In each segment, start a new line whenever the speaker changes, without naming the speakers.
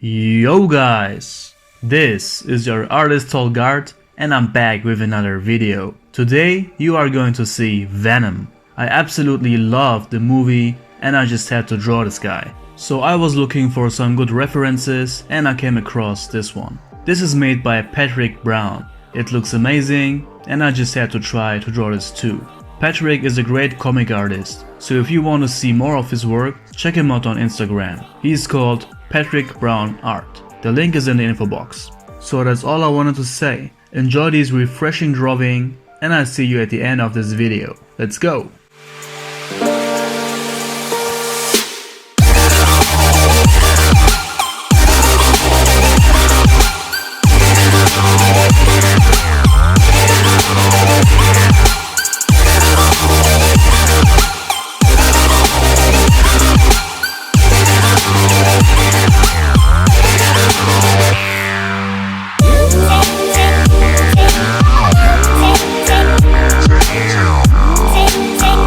Yo guys, this is your artist TolgArt and I'm back with another video. Today you are going to see Venom. I absolutely love the movie and I just had to draw this guy. So I was looking for some good references and I came across this one. This is made by Patrick Brown. It looks amazing and I just had to try to draw this too. Patrick is a great comic artist, so if you want to see more of his work, check him out on Instagram. He's called Patrick Brown Art. The link is in the info box. So that's all I wanted to say. Enjoy these refreshing drawing and I'll see you at the end of this video. Let's go!
Take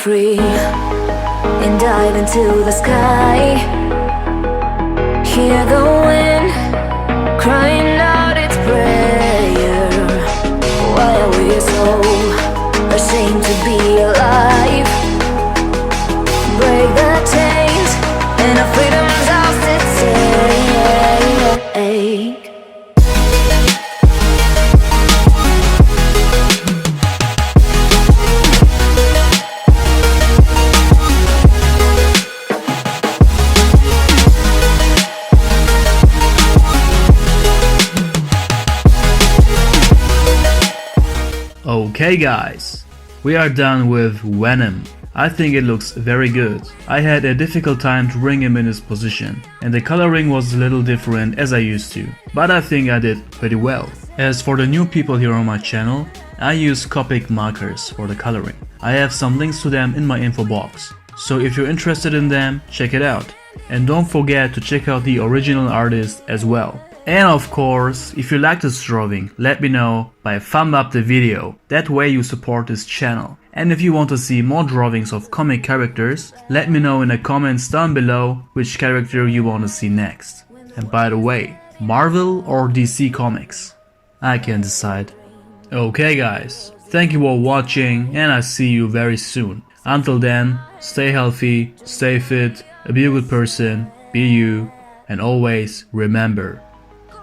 free and dive into the sky. Hear the wind crying out its prayer. Why are we so ashamed to be alive? Break the chains and our freedom's ours to take.
Okay guys, we are done with Venom. I think it looks very good. I had a difficult time to bring him in his position, and the coloring was a little different as I used to, but I think I did pretty well. As for the new people here on my channel, I use Copic markers for the coloring. I have some links to them in my info box, so if you're interested in them, check it out. And don't forget to check out the original artist as well. And of course, if you like this drawing, let me know by thumb up the video, that way you support this channel. And if you want to see more drawings of comic characters, let me know in the comments down below which character you want to see next. And by the way, Marvel or DC Comics? I can decide. Okay guys, thank you for watching and I see you very soon. Until then, stay healthy, stay fit, be a good person, be you, and always remember,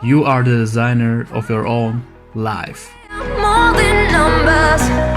you are the designer of your own life.
More than numbers.